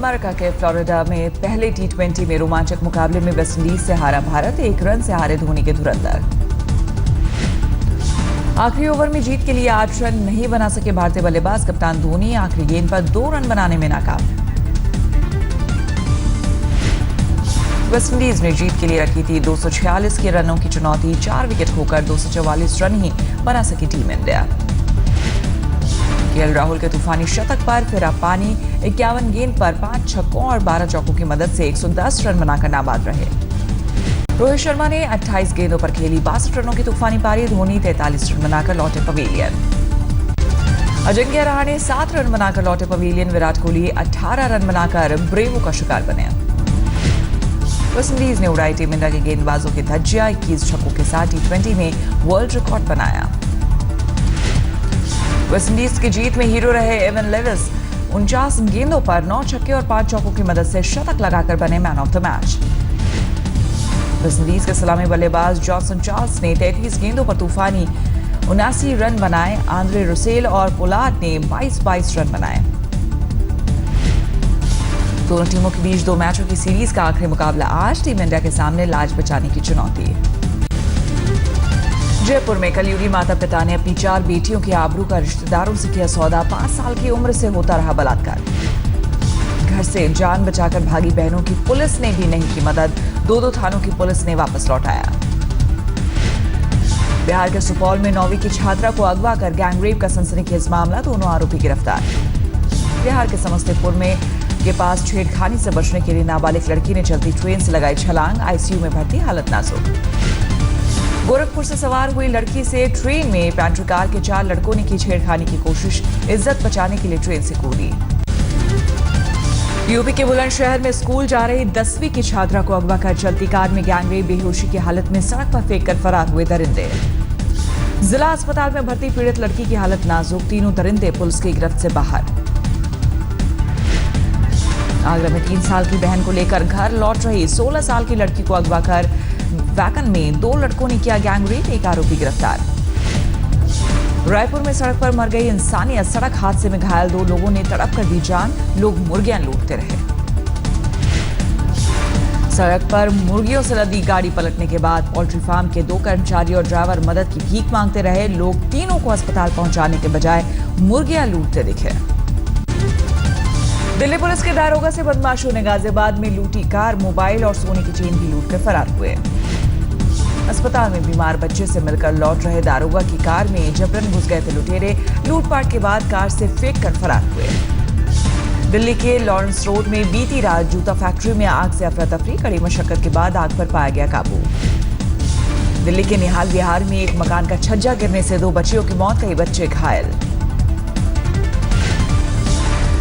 America के Florida में पहले T20 में रोमांचक मुकाबले में वेस्टइंडीज से हारा भारत, 1 रन से हारे धोनी के धुरंधर। आखिरी ओवर में जीत के लिए 8 रन नहीं बना सके भारतीय बल्लेबाज, कप्तान धोनी आखिरी गेंद पर 2 रन बनाने में नाकाम। वेस्टइंडीज ने जीत के लिए रखी थी 246 के रनों की चुनौती, 4 विकेट खोकर 244 रन ही बना सकी टीम इंडिया। केएल राहुल के तूफानी शतक पर फिरा पानी, 51 गेंद पर 5 छक्कों और 12 चौकों की मदद से 110 रन बनाकर नाबाद रहे। रोहित शर्मा ने 28 गेंदों पर खेली 62 रनों की तूफानी पारी, धोनी 43 रन बनाकर लौटे पवेलियन। अजिंक्य रहाणे 7 रन बनाकर लौटे पवेलियन, विराट कोहली 18 रन बनाकर ब्रेवो का शिकार बने। वेस्टइंडीज ने उड़ाई टीम इंडिया के गेंदबाजों की धज्जियां, 21 छक्कों के साथ T20 में वर्ल्ड रिकॉर्ड बनाया। वेस्टइंडीज की जीत में हीरो रहे एवन लेविस, 49 गेंदों पर 9 छक्के और 5 चौकों की मदद से शतक लगाकर बने man of the match. West Indies के सलामी बल्लेबाज जॉनसन चार्ल्स ने 33 गेंदों पर तूफानी 79 रन बनाए, आंद्रे रुसेल और पोलार्ड ने 22 रन बनाए। दोनों टीमों के बीच 2 मैचों की सीरीज का आखिरी मुकाबला आज, टीम इंडिया के सामने लाज बचाने की चुनौती। जयपुर में कलयुगी माता पिता ने अपनी 4 बेटियों की आबरू का रिश्तेदारों से किया सौदा, 5 साल की उम्र से होता रहा बलात्कार। घर से जान बचाकर भागी बहनों की पुलिस ने भी नहीं की मदद, 2 थानों की पुलिस ने वापस लौटाया। बिहार के सुपौल में 9वीं की छात्रा को अगवा कर गैंगरेप का सनसनीखेज मामला, दोनों आरोपी गिरफ्तार। बिहार के समस्तीपुर में के पास छेड़खानी से बचने के लिए नाबालिग लड़की ने चलती ट्रेन से लगाई छलांग, आईसीयू में भर्ती, हालत नाजुक। गोरखपुर से सवार हुई लड़की से ट्रेन में पैंट्री कार के 4 लड़कों ने की छेड़खानी की कोशिश, इज्जत बचाने के लिए ट्रेन से कूदी। यूपी के बुलंदशहर में स्कूल जा रही 10वीं की छात्रा को अगवा कर चलती कार में गैंगरेप, बेहोशी की हालत में सड़क पर फेंककर फरार हुए दरिंदे। जिला अस्पताल में भर्ती पीड़ित लड़की की हालत नाजुक, तीनों दरिंदे पुलिस की गिरफ्त से बाहर। आगरा में 3 साल की बहन को लेकर घर लौट रही 16 साल की लड़की को अगवा कर वैगन में 2 लड़कों ने किया गैंगरेप, 1 आरोपी गिरफ्तार। रायपुर में सड़क पर मर गई इंसानियत, सड़क हादसे में घायल 2 लोगों ने तड़प कर दी जान, लोग मुर्गियां लूटते रहे। सड़क पर मुर्गियों से लदी गाड़ी पलटने के बाद पोल्ट्री फार्म के 2 कर्मचारी और ड्राइवर मदद की भीख मांगते रहे, लोग तीनों को अस्पताल पहुंचाने के बजाय मुर्गियां लूटते दिखे। दिल्ली पुलिस के दारोगा से बदमाशों ने गाजियाबाद में लूटी कार, मोबाइल और सोने की चेन भी लूटकर फरार हुए। अस्पताल में बीमार बच्चे से मिलकर लौट रहे दारोगा की कार में जबरन घुस गए थे लुटेरे, लूटपाट के बाद कार से फेंक कर फरार हुए। दिल्ली के लॉरेंस रोड में बीती रात जूता फैक्ट्री में आग से अफरा तफरी, कड़ी मशक्कत के बाद आग पर पाया गया काबू। दिल्ली के निहाल विहार में एक मकान का छज्जा गिरने से 2 बच्चियों की मौत, कई बच्चे घायल।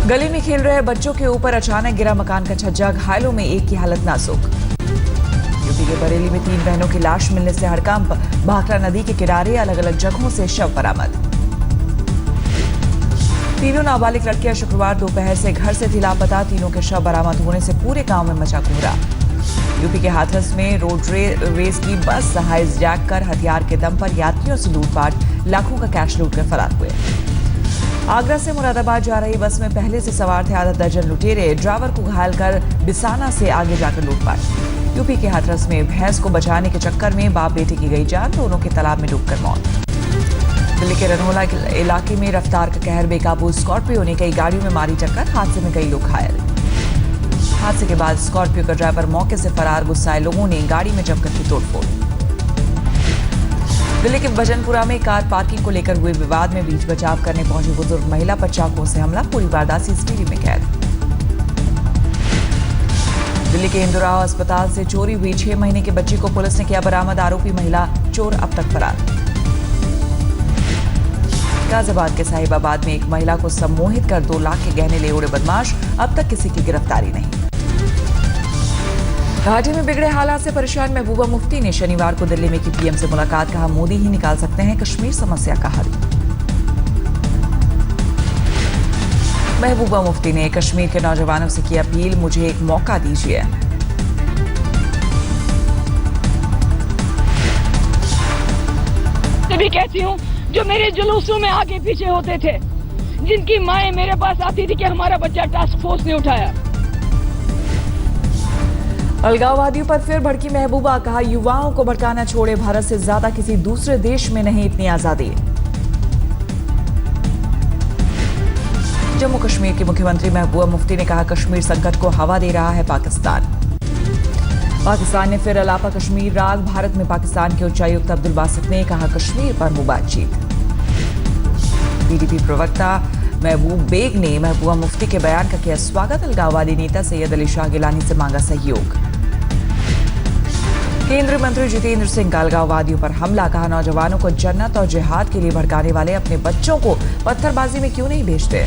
गली में खेल रहे बच्चों के ऊपर अचानक गिरा मकान का छज्जा, घायलों में एक की हालत नाजुक। यूपी के बरेली में 3 बहनों की लाश मिलने से हड़कंप, भाखड़ा नदी के किनारे अलग अलग जगहों से शव बरामद। तीनों नाबालिग लड़कियां शुक्रवार दोपहर से घर से थी लापता, तीनों के शव बरामद होने से पूरे गांव में मचा कोहरा। यूपी के हाथरस में रोड रेस की बस हाईजैक कर हथियार के दम पर यात्रियों से लूटपाट, लाखों का कैश लूटकर फरार हुए। आगरा से मुरादाबाद जा रही बस में पहले से सवार थे आधा दर्जन लुटेरे, ड्राइवर को घायल कर बिसाना से आगे जाकर लूटपाट। यूपी के हाथरस में भैंस को बचाने के चक्कर में बाप बेटे की गई जान, दोनों की तालाब में डूबकर मौत। दिल्ली के रनोला इलाके में रफ्तार का कहर बेकाबू, स्कॉर्पियो ने कई गाड़ियों में मारी टक्कर, हादसे में कई लोग घायल। हादसे के बाद स्कॉर्पियो का ड्राइवर मौके से फरार, गुस्साए लोगों ने गाड़ी में जमकर की तोड़फोड़। दिल्ली के भजनपुरा में कार पार्किंग को लेकर हुए विवाद में बीच बचाव करने पहुंची बुजुर्ग महिला पर चाकुओं से हमला, पूरी वारदात सीसीटीवी में कैद। दिल्ली के इंदुराव अस्पताल से चोरी हुई 6 महीने के बच्ची को पुलिस ने किया बरामद, आरोपी महिला चोर अब तक फरार। गाजियाबाद के साहिबाबाद में एक महिला को सम्मोहित कर 2 लाख के गहने ले उड़े बदमाश, अब तक किसी की गिरफ्तारी नहीं। घाटी में बिगड़े हालात से परेशान महबूबा मुफ्ती ने शनिवार को दिल्ली में की पीएम से मुलाकात, कहा मोदी ही निकाल सकते हैं कश्मीर समस्या का हल। महबूबा मुफ्ती ने कश्मीर के नौजवानों से की अपील, मुझे एक मौका दीजिए। भी कहती हूँ जो मेरे जुलूसों में आगे पीछे होते थे, जिनकी माएं मेरे पास आती थी कि हमारा बच्चा टास्क फोर्स ने उठाया, अलगाववादियों पर फिर भड़की महबूबा, कहा युवाओं को भड़काना छोड़े, भारत से ज्यादा किसी दूसरे देश में नहीं इतनी आजादी। जम्मू कश्मीर के मुख्यमंत्री महबूबा मुफ्ती ने कहा कश्मीर संकट को हवा दे रहा है पाकिस्तान। पाकिस्तान ने फिर अलापा कश्मीर राग, भारत में पाकिस्तान के उच्चायुक्त अब्दुल बासित ने कहा कश्मीर पर हो बातचीत। पीडीपी प्रवक्ता महबूब बेग ने महबूबा मुफ्ती के बयान का किया स्वागत, अलगाववादी नेता सैयद अली शाह गिलानी से मांगा सहयोग। केंद्रीय मंत्री जितेंद्र सिंह का अलगाववादियों पर हमला, कहा नौजवानों को जन्नत और जिहाद के लिए भड़काने वाले अपने बच्चों को पत्थरबाजी में क्यों नहीं भेजते।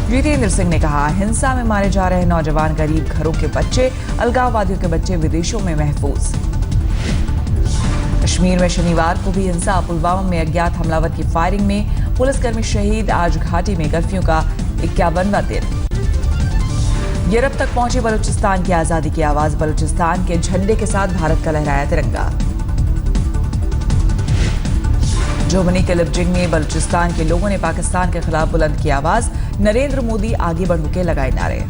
जितेंद्र सिंह ने कहा हिंसा में मारे जा रहे नौजवान गरीब घरों के बच्चे, अलगाववादियों के बच्चे विदेशों में महफूज। कश्मीर में शनिवार को भी हिंसा, पुलवामा में अज्ञात हमलावर की फायरिंग में पुलिसकर्मी शहीद। आज घाटी में कर्फ्यू का 51वां दिन। यूरोप तक पहुंची बलूचिस्तान की आजादी की आवाज, बलूचिस्तान के झंडे के साथ भारत का लहराया तिरंगा। जोबनी के लिपजिंग में बलूचिस्तान के लोगों ने पाकिस्तान के खिलाफ बुलंद की आवाज, नरेंद्र मोदी आगे बढ़ो के लगाए नारे।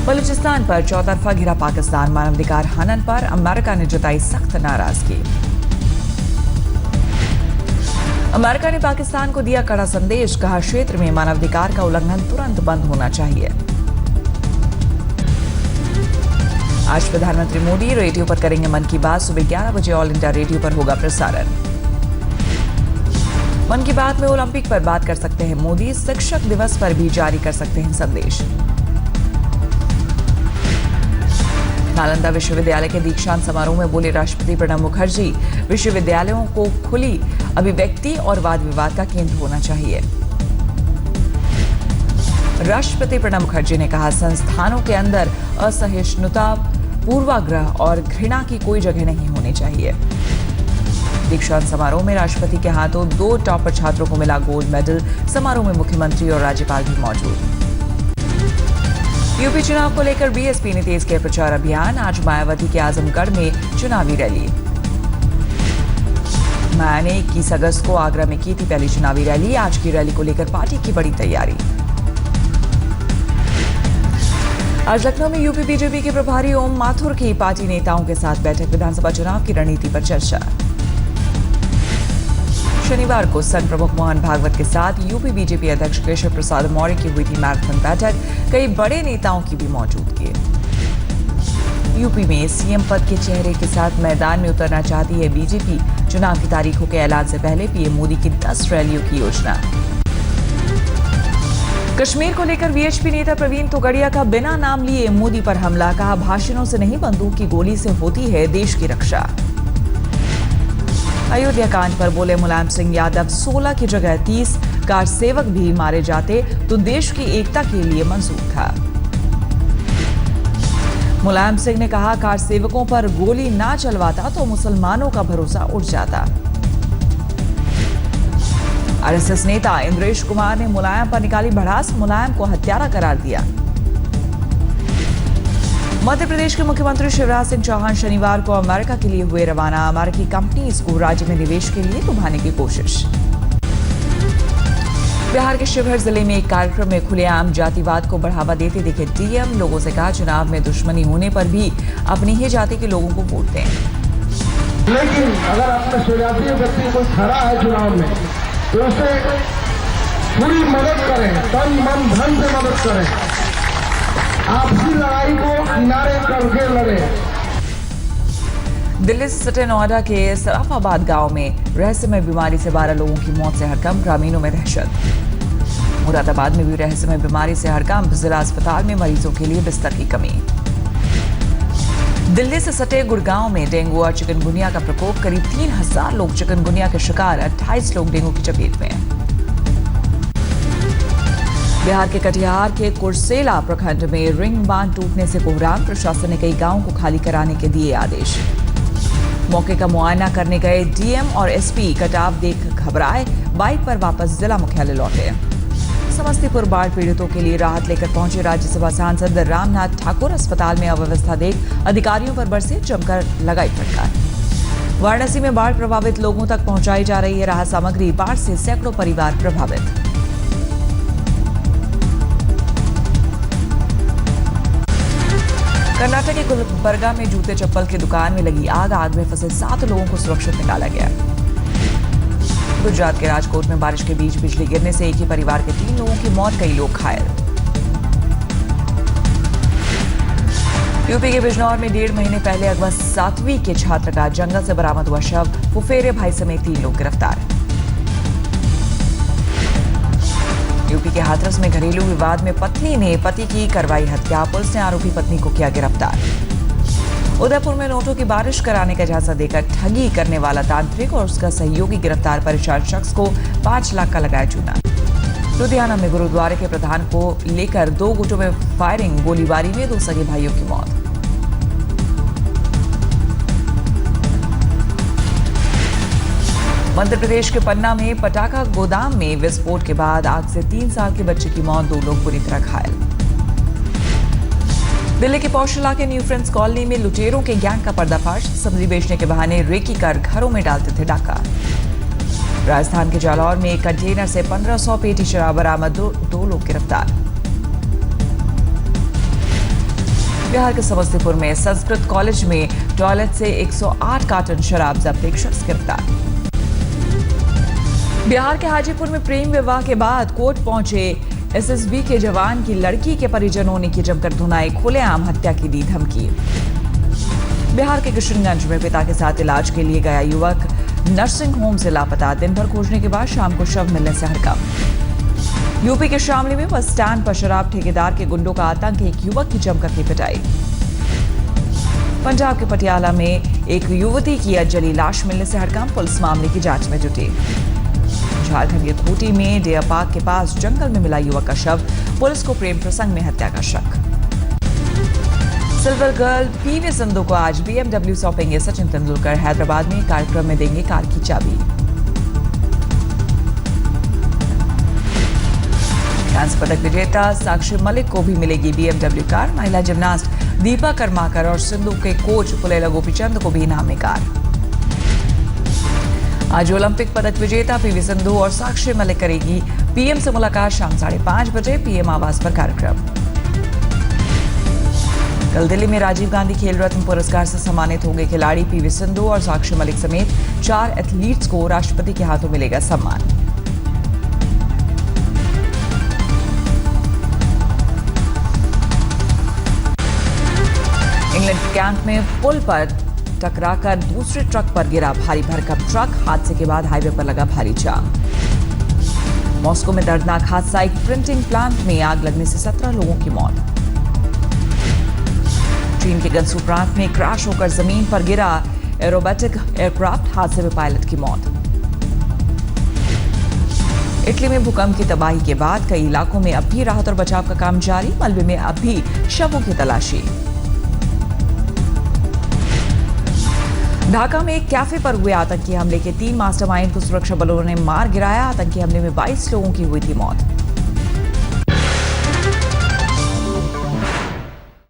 बलूचिस्तान पर चौतरफा घिरा पाकिस्तान, मानवाधिकार हनन पर अमेरिका ने जताई सख्त नाराजगी। अमेरिका ने पाकिस्तान को दिया कड़ा संदेश, कहा क्षेत्र में मानवाधिकार का उल्लंघन तुरंत बंद होना चाहिए। आज प्रधानमंत्री मोदी रेडियो पर करेंगे मन की बात, सुबह 11 बजे ऑल इंडिया रेडियो पर होगा प्रसारण। मन की बात में ओलंपिक पर बात कर सकते हैं मोदी, शिक्षक दिवस पर भी जारी कर सकते हैं संदेश। नालंदा विश्वविद्यालय के दीक्षांत समारोह में बोले राष्ट्रपति प्रणब मुखर्जी, विश्वविद्यालयों को खुली अभिव्यक्ति और वाद विवाद का केंद्र होना चाहिए। राष्ट्रपति प्रणब मुखर्जी ने कहा संस्थानों के अंदर असहिष्णुता, पूर्वाग्रह और घृणा की कोई जगह नहीं होनी चाहिए। दीक्षांत समारोह में राष्ट्रपति के हाथों 2 टॉपर छात्रों को मिला गोल्ड मेडल। समारोह में मुख्यमंत्री और राज्यपाल भी मौजूद। यूपी चुनाव को लेकर बीएसपी ने तेज किया प्रचार अभियान। आज मायावती के आजमगढ़ में चुनावी रैली। माया ने 21 अगस्त को आगरा में की थी पहली चुनावी रैली। आज की रैली को लेकर पार्टी की बड़ी तैयारी। आज लखनऊ में यूपी बीजेपी के प्रभारी ओम माथुर की पार्टी नेताओं के साथ बैठक, विधानसभा चुनाव की रणनीति पर चर्चा। शनिवार को संघ प्रमुख मोहन भागवत के साथ यूपी बीजेपी अध्यक्ष केशव प्रसाद मौर्य की हुई थी मैराथन बैठक, कई बड़े नेताओं की भी मौजूदगी। यूपी में सीएम पद के चेहरे के साथ मैदान में उतरना चाहती है बीजेपी, चुनाव की तारीखों के ऐलान से पहले पीएम मोदी की 10 रैलियों की योजना। कश्मीर को लेकर वीएचपी नेता प्रवीण तोगड़िया का बिना नाम लिए मोदी पर हमला, कहा भाषणों से नहीं बंदूक की गोली से होती है देश की रक्षा। अयोध्या कांड पर बोले मुलायम सिंह यादव, 16 की जगह 30 कार सेवक भी मारे जाते तो देश की एकता के लिए मंजूर था। मुलायम सिंह ने कहा कार सेवकों पर गोली ना चलवाता तो मुसलमानों का भरोसा उठ जाता। आरएसएस नेता इंद्रेश कुमार ने मुलायम पर निकाली भड़ास, मुलायम को हत्यारा करार दिया। मध्य प्रदेश के मुख्यमंत्री शिवराज सिंह चौहान शनिवार को अमेरिका के लिए हुए रवाना। अमेरिकी कंपनीज को राज्य में निवेश के लिए लुभाने की कोशिश। बिहार के शिवहर जिले में एक कार्यक्रम में खुलेआम जातिवाद को बढ़ावा देते दिखे डीएम, लोगों से कहा चुनाव में दुश्मनी होने पर भी अपनी ही जाति के लोगों को वोट दें। लेकिन अगर अपने स्वजातीय व्यक्ति कोई खड़ा है चुनाव में तो उसे पूरी मदद करें, तन मन धन से मदद करें, आपसी लड़ाई को किनारे करके लड़ें। दिल्ली से सटे नोएडा के सराफाबाद गांव में रहस्यमय बीमारी से 12 लोगों की मौत से हड़कंप, ग्रामीणों में दहशत। मुरादाबाद में भी रहस्यमय बीमारी से हड़कंप, जिला अस्पताल में मरीजों के लिए बिस्तर की कमी। दिल्ली से सटे गुड़गांव में डेंगू और चिकनगुनिया का प्रकोप, करीब 3000 लोग चिकनगुनिया के शिकार, 28 लोग डेंगू की चपेट में। बिहार के कटिहार के कुर्सेला प्रखंड में रिंग बांध टूटने से कोहराम, प्रशासन ने कई गांवों को खाली कराने के दिए आदेश। मौके का मुआयना करने गए डीएम और एसपी कटाव देख घबराए, बाइक पर वापस जिला मुख्यालय लौटे। समस्तीपुर बाढ़ पीड़ितों के लिए राहत लेकर पहुंचे राज्यसभा सांसद रामनाथ ठाकुर, अस्पताल में अव्यवस्था देख अधिकारियों पर बरसे जमकर लगाई फटकार। वाराणसी में बाढ़ प्रभावित लोगों तक पहुंचाई जा रही है राहत सामग्री, बाढ़ से सैकड़ों परिवार प्रभावित। कर्नाटक के गुलबर्गा में जूते चप्पल की दुकान में लगी आग में फंसे 7 लोगों को सुरक्षित निकाला गया। गुजरात के राजकोट में बारिश के बीच बिजली गिरने से एक ही परिवार के 3 लोगों की मौत, कई लोग घायल। यूपी के बिजनौर में 1.5 महीने पहले अगवा 7वीं के छात्र का जंगल से बरामद हुआ शव, फुफेरे भाई समेत 3 लोग गिरफ्तार। यूपी के हाथरस में घरेलू विवाद में पत्नी ने पति की करवाई हत्या, पुलिस ने आरोपी पत्नी को किया गिरफ्तार। उदयपुर में नोटों की बारिश कराने का झांसा देकर ठगी करने वाला तांत्रिक और उसका सहयोगी गिरफ्तार, परेशान शख्स को 5 लाख का लगाया चूना। लुधियाना में गुरुद्वारे के प्रधान को लेकर 2 गुटों में फायरिंग, गोलीबारी में 2 सगे भाइयों की मौत। मध्य प्रदेश के पन्ना में पटाखा गोदाम में विस्फोट के बाद आग से 3 साल के बच्चे की मौत, 2 लोग बुरी तरह घायल। दिल्ली के पौष इलाके न्यू फ्रेंड्स कॉलोनी में लुटेरों के गैंग का पर्दाफाश, सब्जी बेचने के बहाने रेकी कर घरों में डालते थे डाका। राजस्थान के जालौर में एक कंटेनर से 1500 पेटी शराब बरामद, 2 लोग गिरफ्तार। बिहार के समस्तीपुर में संस्कृत कॉलेज में टॉयलेट से 108 कार्टन शराब जब्त, एक शख्स गिरफ्तार। बिहार के हाजीपुर में प्रेम विवाह के बाद कोर्ट पहुंचे एसएसबी के जवान की लड़की के परिजनों ने की जमकर धुनाई, खुलेआम हत्या की दी धमकी। बिहार के किशनगंज में पिता के साथ इलाज के लिए गया युवक नर्सिंग होम से लापता, दिन भर खोजने के बाद शाम को शव मिलने से हड़कंप। यूपी के शामली में बस स्टैंड पर शराब ठेकेदार के गुंडों का आतंक, एक युवक की जमकर की पिटाई। पंजाब के पटियाला में एक युवती की जली लाश मिलने से हड़कंप, पुलिस मामले की जांच में जुटी। झारखंड के खूंटी में डेयर पार्क के पास जंगल में मिला युवक का शव, पुलिस को प्रेम प्रसंग में हत्या का शक। सिल्वर गर्ल पीवी सिंधु को आज BMW सौंपेंगे सचिन तेंदुलकर, हैदराबाद में कार्यक्रम में देंगे कार की चाबी। कांस्य पदक विजेता साक्षी मलिक को भी मिलेगी BMW कार, महिला जिम्नास्ट दीपा कर्माकर और सिंधु के कोच पुलेला गोपीचंद को भी इनामी कार। आज ओलंपिक पदक विजेता पीवी सिंधु और साक्षी मलिक करेगी पीएम से मुलाकात, शाम 5:30 बजे पीएम आवास पर कार्यक्रम। कल दिल्ली में राजीव गांधी खेल रत्न पुरस्कार से सम्मानित होंगे खिलाड़ी पीवी सिंधु और साक्षी मलिक समेत 4 एथलीट्स को राष्ट्रपति के हाथों मिलेगा सम्मान। इंग्लैंड कैंप में पुल पर टकराकर दूसरे ट्रक पर गिरा भारी भरकम ट्रक, हादसे के बाद हाईवे पर लगा भारी जाम। मॉस्को में दर्दनाक हादसा, एक प्रिंटिंग प्लांट में आग लगने से 17 लोगों की मौत। चीन के गंसू प्रांत में क्रैश होकर जमीन पर गिरा एरोबैटिक एयरक्राफ्ट, हादसे में पायलट की मौत। इटली में भूकंप की तबाही के बाद कई इलाकों में अब भी राहत और बचाव का काम जारी, मलबे में अब भी शवों की तलाशी। ढाका में एक कैफे पर हुए आतंकी हमले के 3 मास्टरमाइंड को सुरक्षा बलों ने मार गिराया, आतंकी हमले में 22 लोगों की हुई थी मौत।